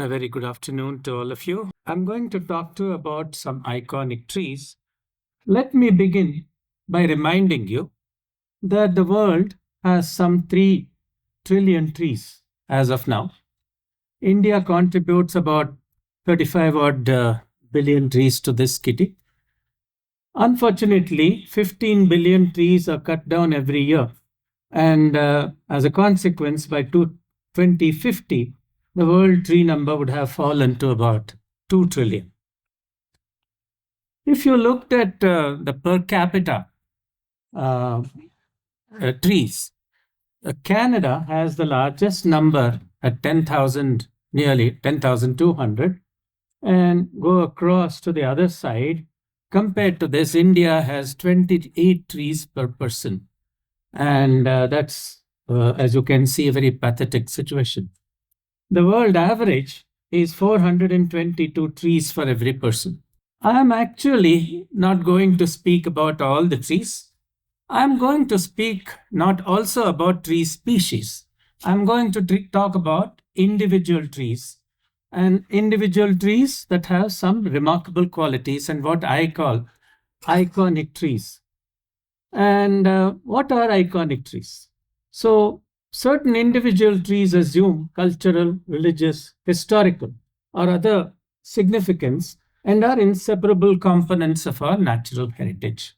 A very good afternoon to all of you. I'm going to talk to you about some iconic trees. Let me begin by reminding you that the world has some 3 trillion trees as of now. India contributes about 35 odd billion trees to this kitty. Unfortunately, 15 billion trees are cut down every year. And as a consequence, by 2050, the world tree number would have fallen to about 2 trillion. If you looked at the per capita trees, Canada has the largest number at 10,000, nearly 10,200, and go across to the other side. Compared to this, India has 28 trees per person. And that's, as you can see, a very pathetic situation. The world average is 422 trees for every person. I am actually not going to speak about all the trees. I'm going to speak not also about tree species. I'm going to talk about individual trees and individual trees that have some remarkable qualities and what I call iconic trees. And what are iconic trees? So, certain individual trees assume cultural, religious, historical, or other significance and are inseparable components of our natural heritage.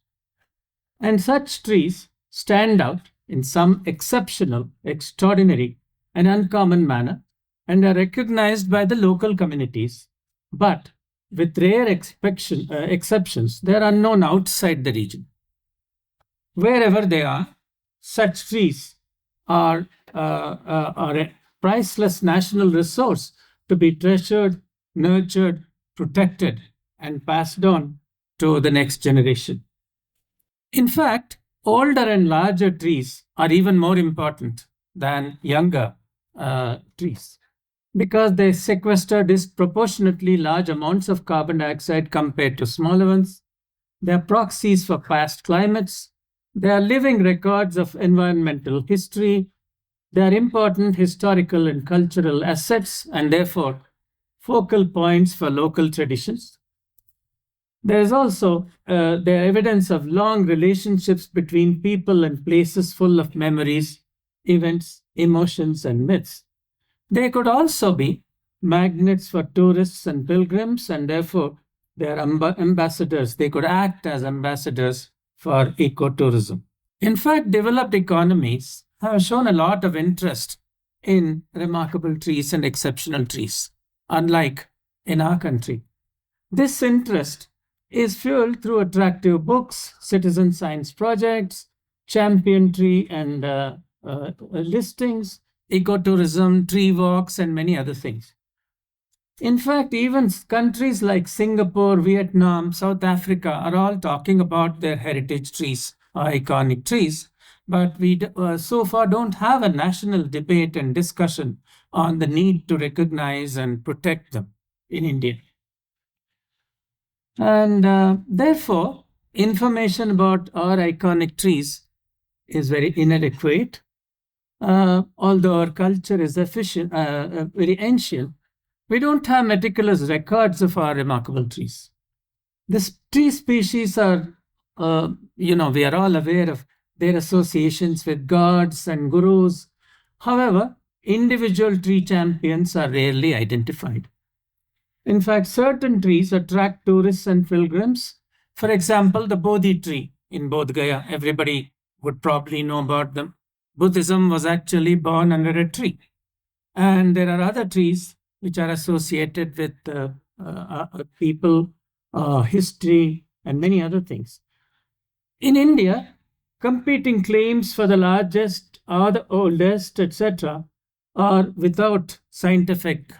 And such trees stand out in some exceptional, extraordinary, and uncommon manner and are recognized by the local communities. But with rare exceptions, they are unknown outside the region. Wherever they are, such trees are a priceless national resource to be treasured, nurtured, protected, and passed on to the next generation. In fact, older and larger trees are even more important than younger trees because they sequester disproportionately large amounts of carbon dioxide compared to smaller ones. They are proxies for past climates. They are living records of environmental history. They are important historical and cultural assets and therefore focal points for local traditions. There is also the evidence of long relationships between people and places full of memories, events, emotions, and myths. They could also be magnets for tourists and pilgrims, and therefore they are ambassadors. They could act as ambassadors for ecotourism. In fact, developed economies have shown a lot of interest in remarkable trees and exceptional trees, unlike in our country. This interest is fueled through attractive books, citizen science projects, champion tree and listings, ecotourism, tree walks, and many other things. In fact, even countries like Singapore, Vietnam, South Africa are all talking about their heritage trees or iconic trees, but we so far don't have a national debate and discussion on the need to recognize and protect them in India. And therefore, information about our iconic trees is very inadequate. Although our culture is very ancient, we don't have meticulous records of our remarkable trees. These tree species are, we are all aware of their associations with gods and gurus. However, individual tree champions are rarely identified. In fact, certain trees attract tourists and pilgrims. For example, the Bodhi tree in Bodh Gaya, everybody would probably know about them. Buddhism was actually born under a tree. And there are other trees which are associated with people, history, and many other things. In India, competing claims for the largest or the oldest, etc., are without scientific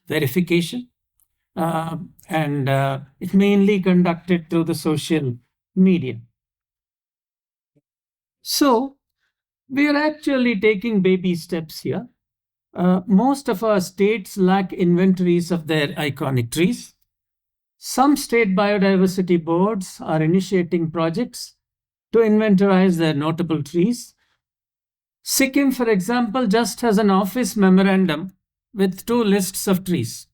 verification. And it's mainly conducted through the social media. So, we are actually taking baby steps here. Most of our states lack inventories of their iconic trees. Some state biodiversity boards are initiating projects to inventorize their notable trees. Sikkim, for example, just has an office memorandum with two lists of trees.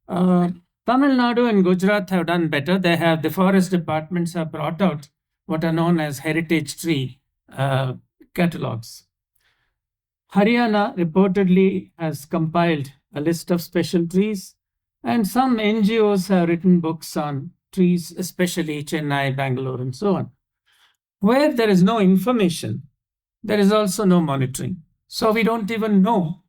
Tamil Nadu and Gujarat have done better. The forest departments have brought out what are known as heritage tree catalogs. Haryana reportedly has compiled a list of special trees, and some NGOs have written books on trees, especially Chennai, Bangalore, and so on. Where there is no information, there is also no monitoring. So we don't even know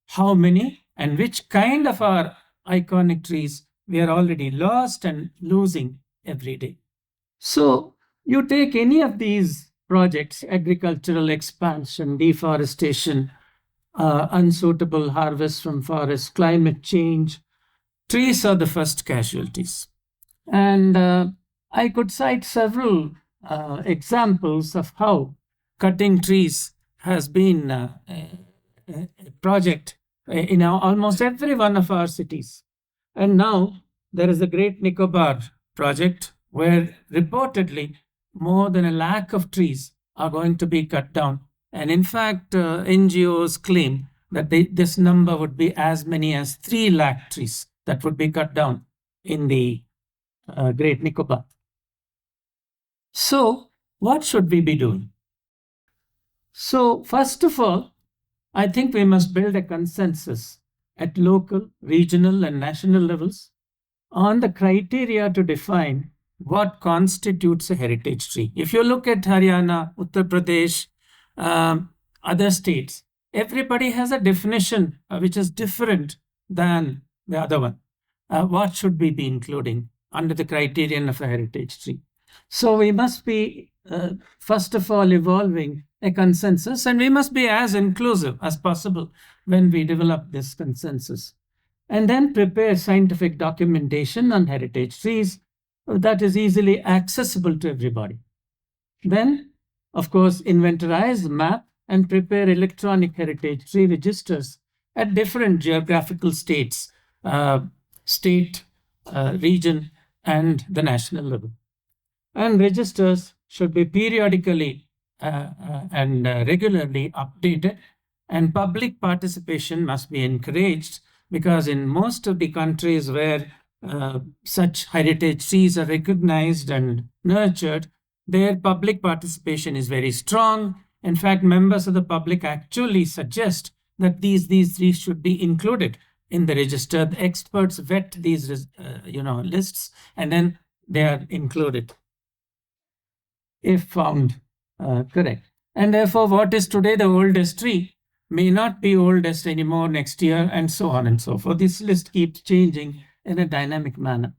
how many and which kind of our iconic trees we are already lost and losing every day. So you take any of these projects, agricultural expansion, deforestation, unsuitable harvest from forests, climate change, trees are the first casualties. And I could cite several examples of how cutting trees has been a project in almost every one of our cities. And now there is a Great Nicobar project where reportedly more than 1 lakh of trees are going to be cut down. And in fact, NGOs claim that this number would be as many as 3 lakh trees that would be cut down in the Great Nicobar. So, what should we be doing? So, first of all, I think we must build a consensus at local, regional, and national levels on the criteria to define what constitutes a heritage tree. If you look at Haryana, Uttar Pradesh, other states, everybody has a definition which is different than the other one. What should we be including under the criterion of a heritage tree? So we must be, first of all, evolving a consensus, and we must be as inclusive as possible when we develop this consensus. And then prepare scientific documentation on heritage trees that is easily accessible to everybody. Then, of course, inventorize, map, and prepare electronic heritage tree registers at different geographical states, state, region, and the national level. And registers should be periodically and regularly updated, and public participation must be encouraged, because in most of the countries where such heritage trees are recognized and nurtured, their public participation is very strong. In fact, members of the public actually suggest that these trees should be included in the register. The experts vet these lists, and then they are included if found correct. And therefore, what is today the oldest tree may not be oldest anymore next year, and so on and so forth. This list keeps changing in a dynamic manner.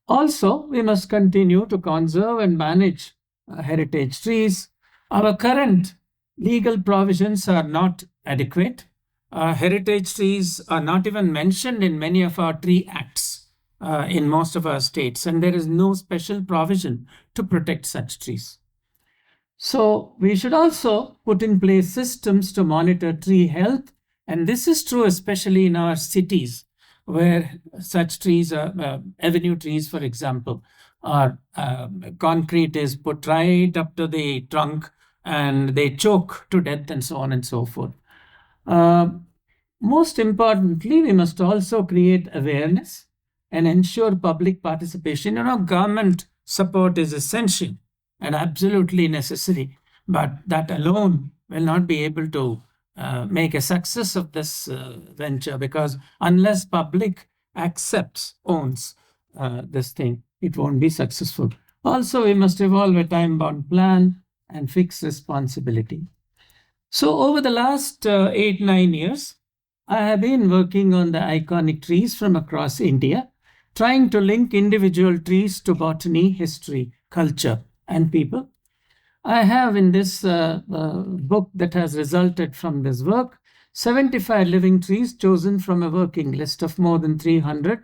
Also, we must continue to conserve and manage heritage trees. Our current legal provisions are not adequate. Heritage trees are not even mentioned in many of our tree acts in most of our states, and there is no special provision to protect such trees. So we should also put in place systems to monitor tree health, and this is true especially in our cities, where such trees, avenue trees, for example, are concrete is put right up to the trunk and they choke to death, and so on and so forth. Most importantly, we must also create awareness and ensure public participation. Government support is essential and absolutely necessary, but that alone will not be able to make a success of this venture, because unless public accepts, owns this thing, it won't be successful. Also, we must evolve a time-bound plan and fix responsibility. So over the last 8-9 years, I have been working on the iconic trees from across India, trying to link individual trees to botany, history, culture, and people. I have in this book that has resulted from this work 75 living trees chosen from a working list of more than 300.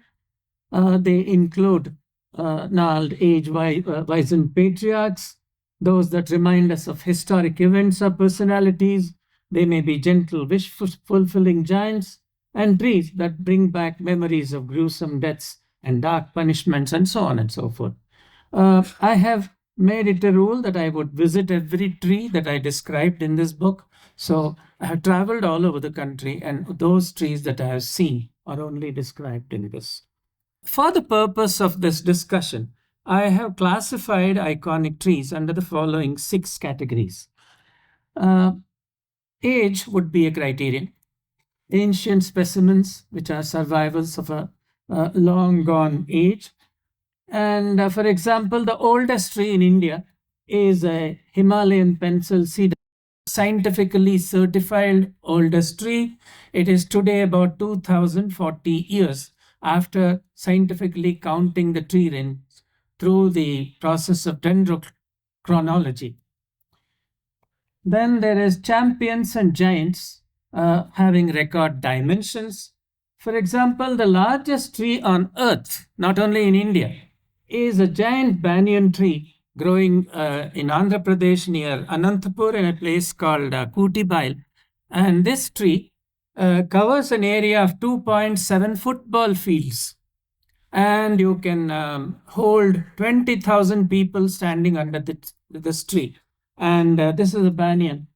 They include gnarled age-wizened patriarchs, those that remind us of historic events or personalities. They may be gentle, wish-fulfilling giants, and trees that bring back memories of gruesome deaths and dark punishments, and so on and so forth. I have made it a rule that I would visit every tree that I described in this book. So I have traveled all over the country, and those trees that I have seen are only described in this. For the purpose of this discussion, I have classified iconic trees under the following 6 categories. Uh, Age would be a criterion. Ancient specimens, which are survivals of a long gone age. And for example, the oldest tree in India is a Himalayan pencil cedar, scientifically certified oldest tree. It is today about 2040 years after scientifically counting the tree rings through the process of dendrochronology. Then there is champions and giants having record dimensions. For example, the largest tree on earth, not only in India, is a giant banyan tree growing in Andhra Pradesh near Anantapur in a place called Kutibail. And this tree covers an area of 2.7 football fields. And you can hold 20,000 people standing under this tree. And this is a banyan,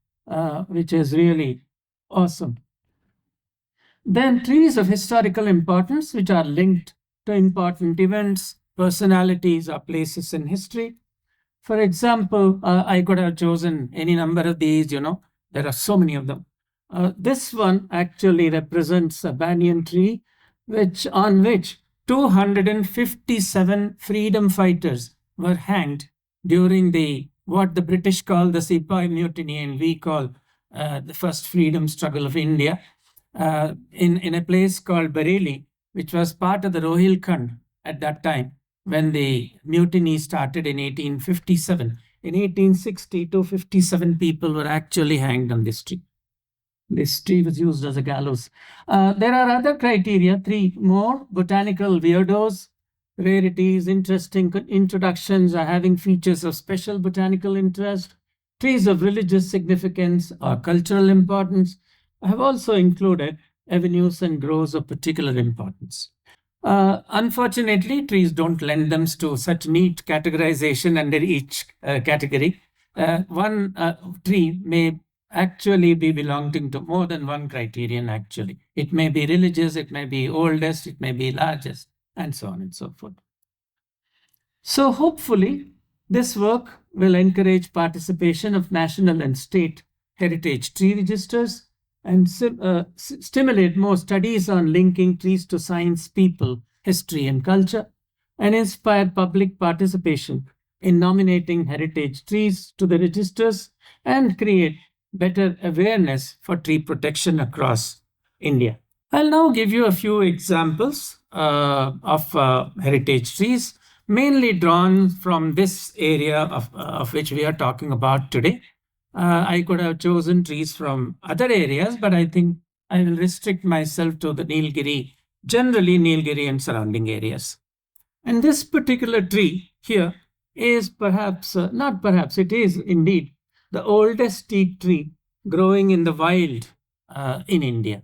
which is really awesome. Then trees of historical importance, which are linked to important events, personalities, or places in history. For example, I could have chosen any number of these, there are so many of them. This one actually represents a banyan tree, on which 257 freedom fighters were hanged during what the British call the Sepoy Mutiny, and we call the first freedom struggle of India, in a place called Bareilly, which was part of the Rohilkhand at that time when the mutiny started in 1857. In 1860, 257 people were actually hanged on this tree. This tree was used as a gallows. There are other criteria, 3 more: botanical weirdos, rarities, interesting introductions are having features of special botanical interest, trees of religious significance or cultural importance. I have also included avenues and groves of particular importance. Unfortunately, trees don't lend them to such neat categorization under each category. One tree may actually be belonging to more than one criterion, actually. It may be religious, it may be oldest, it may be largest, and so on and so forth. So hopefully, this work will encourage participation of national and state heritage tree registers and stimulate more studies on linking trees to science, people, history, and culture, and inspire public participation in nominating heritage trees to the registers and create better awareness for tree protection across India. I'll now give you a few examples of heritage trees, mainly drawn from this area of which we are talking about today. I could have chosen trees from other areas, but I think I will restrict myself to the Nilgiri, generally Nilgiri and surrounding areas. And this particular tree here is it is indeed the oldest teak tree growing in the wild in India.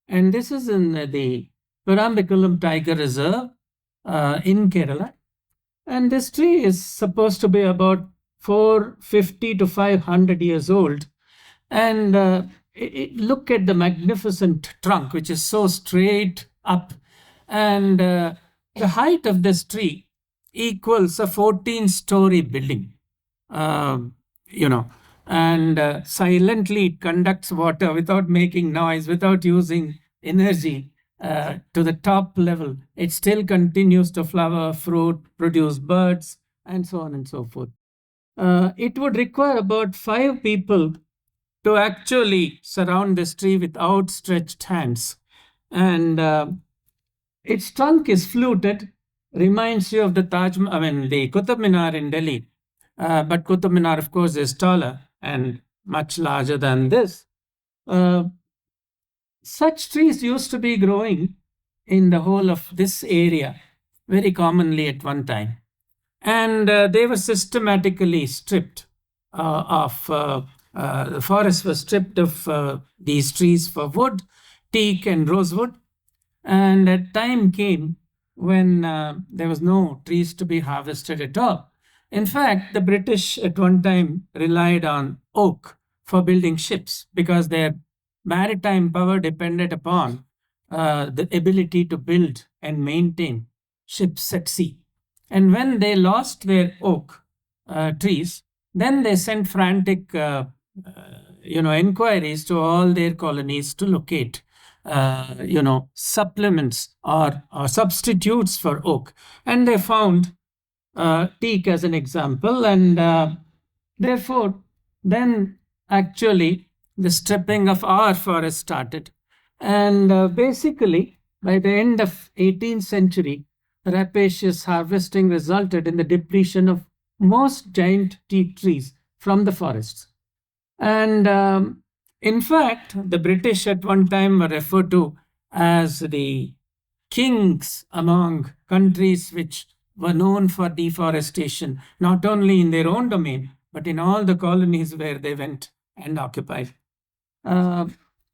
And this is in the Parambiculum Tiger Reserve in Kerala. And this tree is supposed to be about 450 to 500 years old. And look at the magnificent trunk, which is so straight up. And the height of this tree equals a 14-story building, and silently it conducts water without making noise, without using energy to the top level. It still continues to flower, fruit, produce birds, and so on and so forth. It would require about 5 people to actually surround this tree with outstretched hands. And its trunk is fluted, reminds you of the the Qutub Minar in Delhi. But Qutub Minar, of course, is taller and much larger than this. Such trees used to be growing in the whole of this area very commonly at one time. And they were systematically stripped the forest was stripped of these trees for wood, teak and rosewood. And a time came when there was no trees to be harvested at all. In fact, the British at one time relied on oak for building ships because their maritime power depended upon the ability to build and maintain ships at sea. And when they lost their oak trees, then they sent frantic, inquiries to all their colonies to locate, supplements or substitutes for oak, and they found teak as an example, and therefore, then actually the stripping of our forest started, and basically by the end of 18th century, rapacious harvesting resulted in the depletion of most giant teak trees from the forests. And in fact, the British at one time were referred to as the kings among countries which were known for deforestation, not only in their own domain, but in all the colonies where they went and occupied. Uh,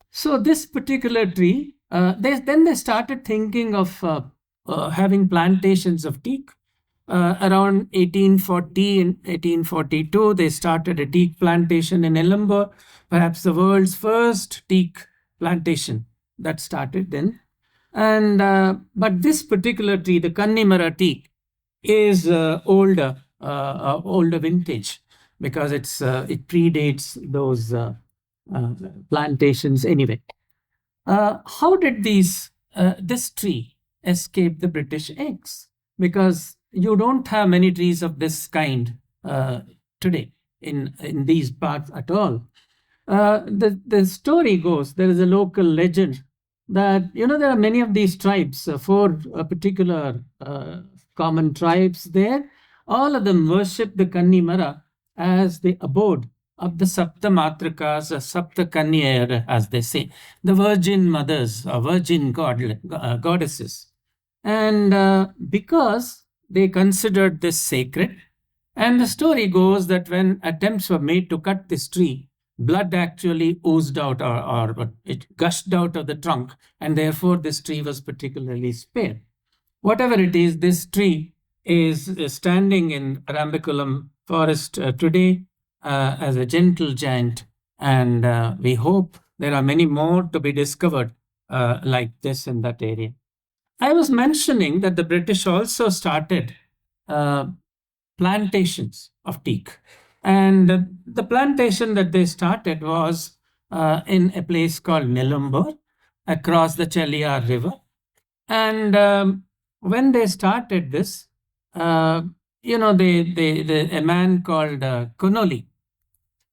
so this particular tree, then they started thinking of having plantations of teak. Around 1840 and 1842, they started a teak plantation in Elambur, perhaps the world's first teak plantation that started then. And but this particular tree, the Kannimara teak, is older vintage because it predates those plantations anyway. How did this tree escape the British eggs? Because you don't have many trees of this kind today in these parts at all. The story goes, there is a local legend that there are many of these tribes, four particular common tribes there. All of them worship the Kannimara as the abode of the Sapta Matrikas, or Sapta Kanyayar, as they say, the virgin mothers or virgin goddesses. And because they considered this sacred, and the story goes that when attempts were made to cut this tree, blood actually oozed out, or it gushed out of the trunk, and therefore this tree was particularly spared. Whatever it is, this tree is standing in Arambiculam forest today as a gentle giant, and we hope there are many more to be discovered like this in that area. I was mentioning that the British also started plantations of teak. And the plantation that they started was in a place called Nilambur across the Chaliyar River. And when they started this, a man called Connolly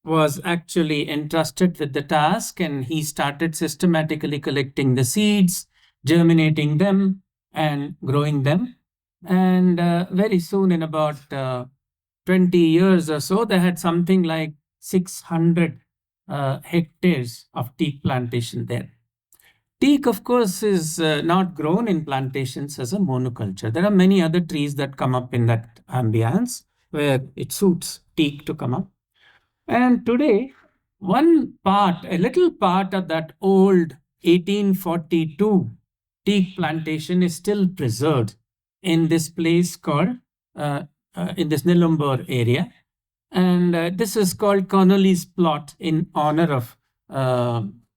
was actually entrusted with the task, and he started systematically collecting the seeds, germinating them, and growing them. And very soon, in about 20 years or so, they had something like 600 hectares of teak plantation there. Teak, of course, is not grown in plantations as a monoculture. There are many other trees that come up in that ambience where it suits teak to come up. And today, a little part of that old 1842 teak plantation is still preserved in this place called, in this Nilambur area. And this is called Connolly's plot in honor of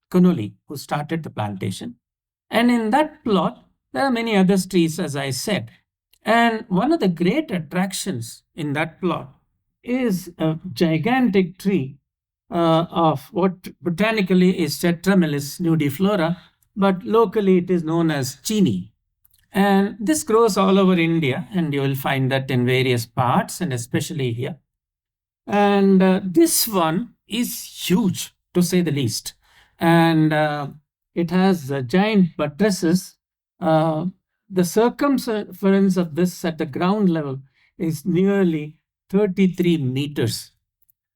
Connolly, who started the plantation. And in that plot, there are many other trees, as I said. And one of the great attractions in that plot is a gigantic tree of what botanically is Tetramelis nudiflora, but locally it is known as chini. And this grows all over India, and you will find that in various parts, and especially here. And this one is huge, to say the least. And it has giant buttresses. The circumference of this at the ground level is nearly 33 meters.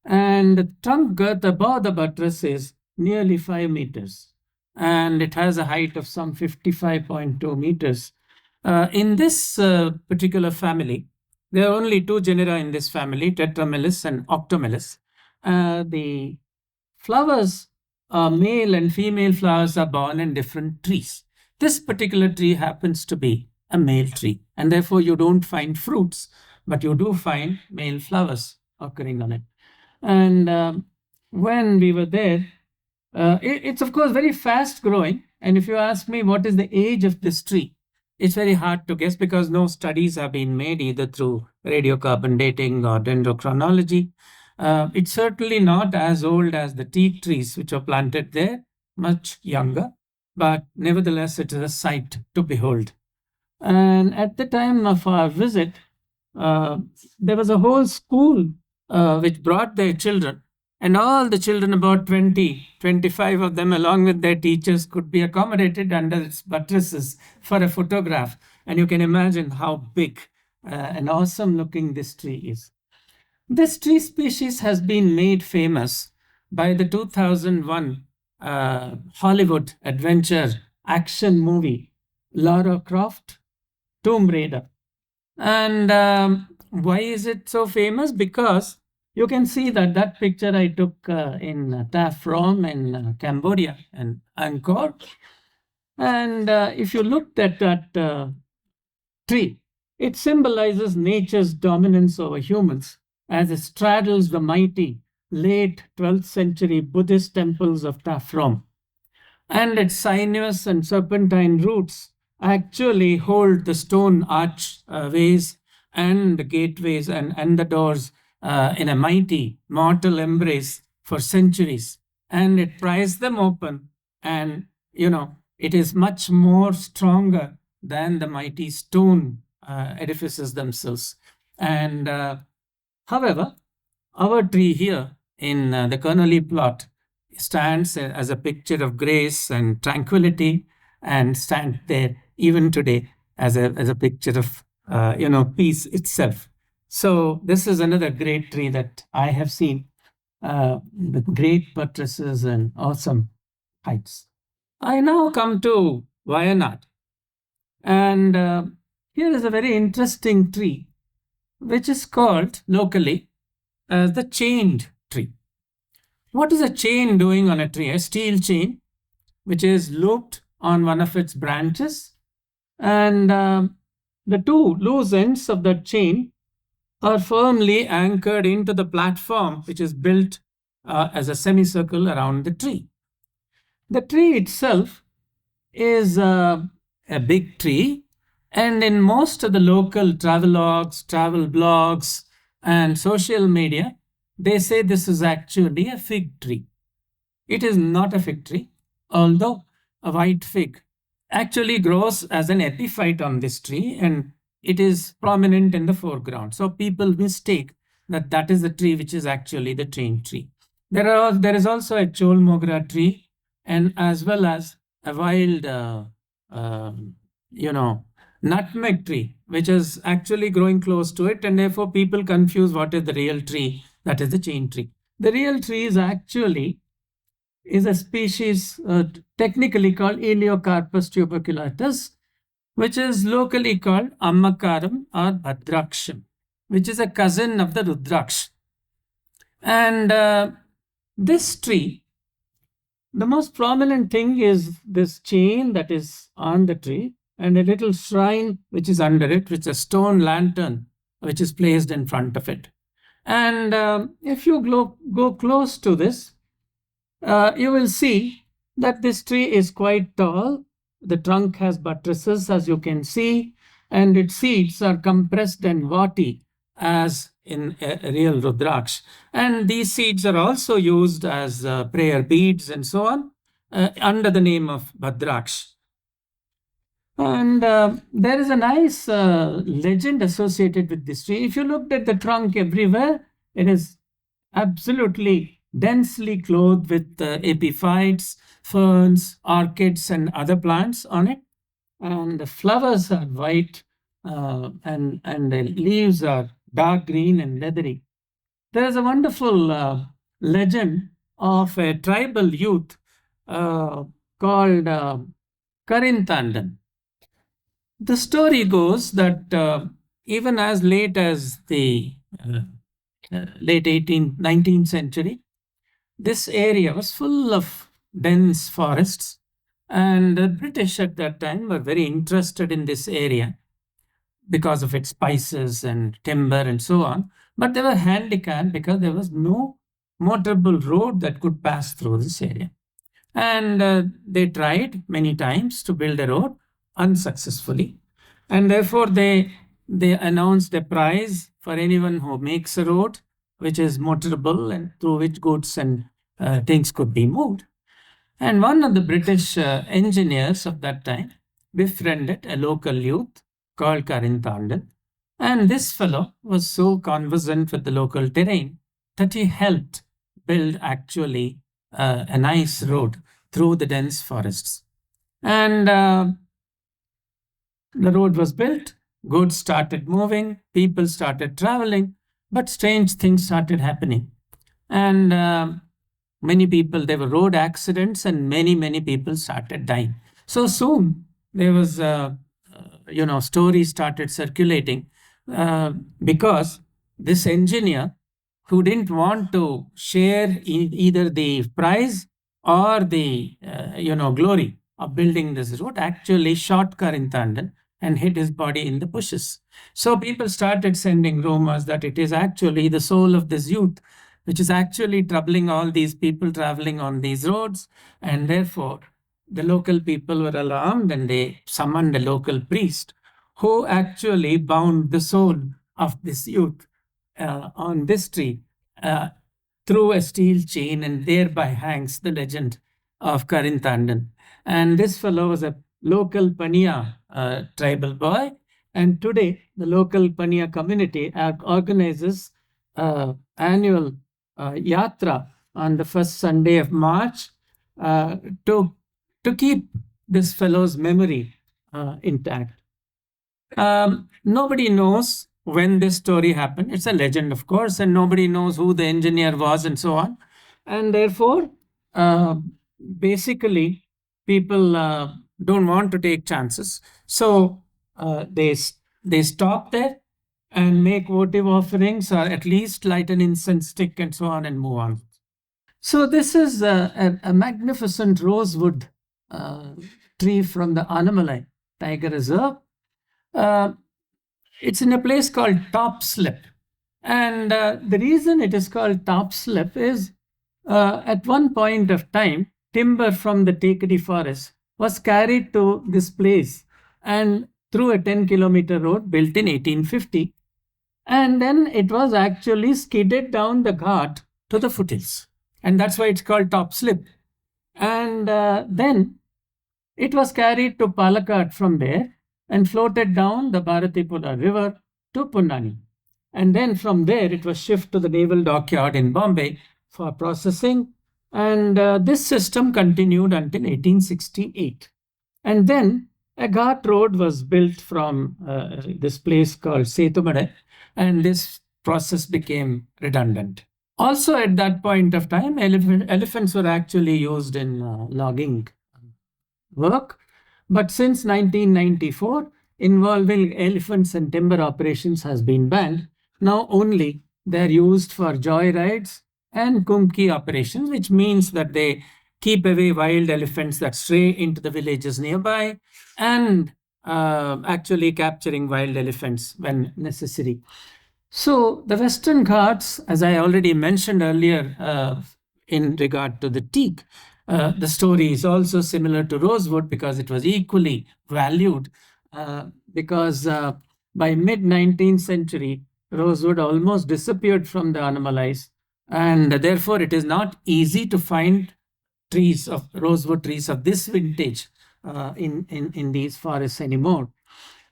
And the trunk girth above the buttress is nearly 5 meters. And it has a height of some 55.2 meters. In this particular family, there are only two genera in this family, Tetramelis and Octomelis. The flowers, male and female flowers, are born in different trees. This particular tree happens to be a male tree, and therefore you don't find fruits. but you do find male flowers occurring on it. And when we were there, it's of course very fast growing. And if you ask me what is the age of this tree, it's very hard to guess because no studies have been made either through radiocarbon dating or dendrochronology. It's certainly not as old as the teak trees which are planted there, much younger, but nevertheless, it is a sight to behold. And at the time of our visit, uh, there was a whole school which brought their children, and all the children, about 20, 25 of them, along with their teachers, could be accommodated under its buttresses for a photograph. And you can imagine how big and awesome looking this tree is. This tree species has been made famous by the 2001 Hollywood adventure action movie, Lara Croft, Tomb Raider. And why is it so famous? Because you can see that that picture I took in Taff Rom in Cambodia and Angkor. And if you looked at that tree, it symbolizes nature's dominance over humans as it straddles the mighty late 12th century Buddhist temples of Taff Rom. And its sinuous and serpentine roots actually hold the stone archways and the gateways and the doors in a mighty mortal embrace for centuries. And it pries them open, and it is much more stronger than the mighty stone edifices themselves. And however, our tree here in the Kernelly plot stands as a picture of grace and tranquility, and stands there even today as a picture of peace itself. So this is another great tree that I have seen with great buttresses and awesome heights. I now come to Wayanad, and here is a very interesting tree which is called locally as the chained tree. What is a chain doing on a tree? A steel chain which is looped on one of its branches, and the two loose ends of that chain are firmly anchored into the platform which is built as a semicircle around the tree. The tree itself is a big tree, and in most of the local travelogues, travel blogs, and social media, they say this is actually a fig tree. It is not a fig tree, although a white fig actually grows as an epiphyte on this tree, and it is prominent in the foreground. So people mistake that that is the tree which is actually the chain tree. There is also a chol mogra tree, and as well as a wild, nutmeg tree, which is actually growing close to it, and therefore people confuse what is the real tree, that is the chain tree. The real tree is actually is a species technically called Eliocarpus tuberculatus, which is locally called Ammakaram or Bhadraksham, which is a cousin of the Rudraksh. And this tree, the most prominent thing is this chain that is on the tree, and a little shrine which is under it, which is a stone lantern which is placed in front of it. And if you go close to this, you will see that this tree is quite tall. The trunk has buttresses, as you can see, and its seeds are compressed and warty, as in a real Rudraksh. And these seeds are also used as prayer beads and so on, under the name of Bhadraksh. And there is a nice legend associated with this tree. If you looked at the trunk everywhere, it is absolutely densely clothed with epiphytes, ferns, orchids, and other plants on it. And the flowers are white, and the leaves are dark green and leathery. There is a wonderful legend of a tribal youth called Karintandan. The story goes that even as late as the late 18th, 19th century, this area was full of dense forests, and the British at that time were very interested in this area. because of its spices and timber and so on. But they were handicapped because there was no motorable road that could pass through this area. And they tried many times to build a road unsuccessfully. And therefore, they announced a prize for anyone who makes a road which is motorable and through which goods and things could be moved. And one of the British engineers of that time befriended a local youth called Karin Tandon. And this fellow was so conversant with the local terrain that he helped build actually a nice road through the dense forests. And the road was built, goods started moving, people started traveling, but strange things started happening. And many people, there were road accidents, and many people started dying. So soon there was, stories started circulating because this engineer who didn't want to share either the prize or the glory of building this road actually shot Karin Tandon and hid his body in the bushes. So people started sending rumors that it is actually the soul of this youth which is actually troubling all these people traveling on these roads. And therefore, the local people were alarmed and they summoned a local priest who actually bound the soul of this youth on this tree through a steel chain, and thereby hangs the legend of Karin Tandon. And this fellow was a local Pania tribal boy. And today, the local Pania community organizes annual yatra on the first Sunday of March to keep this fellow's memory intact. Nobody knows when this story happened. It's a legend, of course, and nobody knows who the engineer was and so on. And therefore, basically, people don't want to take chances. So they stop there and make votive offerings, or at least light an incense stick and so on and move on. So this is a magnificent rosewood tree from the Anamalai Tiger Reserve. It's in a place called Top Slip. And the reason it is called Top Slip is at one point of time, timber from the Tekadi forest was carried to this place and through a 10-kilometer road built in 1850. And then it was actually skidded down the ghat to the foothills. And that's why it's called Top Slip. And then it was carried to Palakkad from there and floated down the Bharatipura river to Ponnani. And then from there, it was shipped to the naval dockyard in Bombay for processing. And this system continued until 1868. And then a ghat road was built from this place called Setumade, and this process became redundant. Also, at that point of time, elephants were actually used in logging work. But since 1994, involving elephants and timber operations has been banned. Now only they're used for joyrides and kumki operations, which means that they keep away wild elephants that stray into the villages nearby and actually capturing wild elephants when necessary. So the Western Ghats, as I already mentioned earlier in regard to the teak, the story is also similar to rosewood because it was equally valued because by mid-19th century, rosewood almost disappeared from the Anamalais, and therefore it is not easy to find trees of rosewood trees of this vintage in these forests anymore.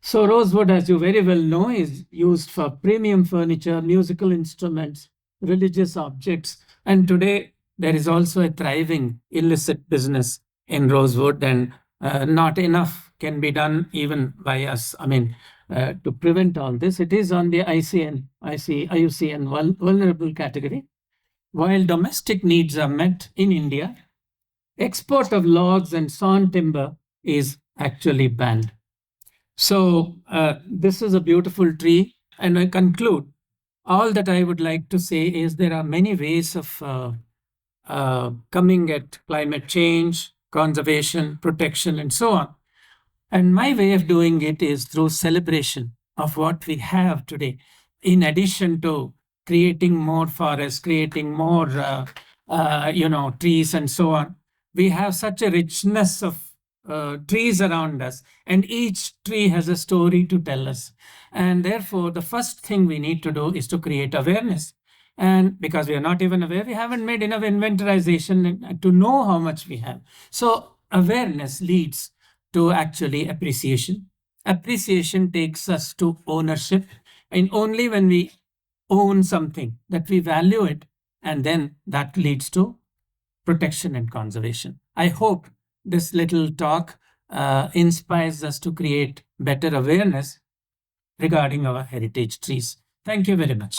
So rosewood, as you very well know, is used for premium furniture, musical instruments, religious objects, and today there is also a thriving illicit business in rosewood, and not enough can be done even by us. To prevent all this, it is on the IUCN vulnerable category. While domestic needs are met in India, export of logs and sawn timber is actually banned. So this is a beautiful tree. And I conclude, all that I would like to say is there are many ways of coming at climate change, conservation, protection, and so on. And my way of doing it is through celebration of what we have today, in addition to creating more forests, creating more, trees and so on. We have such a richness of trees around us, and each tree has a story to tell us. And therefore, the first thing we need to do is to create awareness. And because we are not even aware, we haven't made enough inventorization to know how much we have. So, awareness leads to actually appreciation. Appreciation takes us to ownership. And only when we own something, that we value it, and then that leads to protection and conservation. I hope this little talk inspires us to create better awareness regarding our heritage trees. Thank you very much.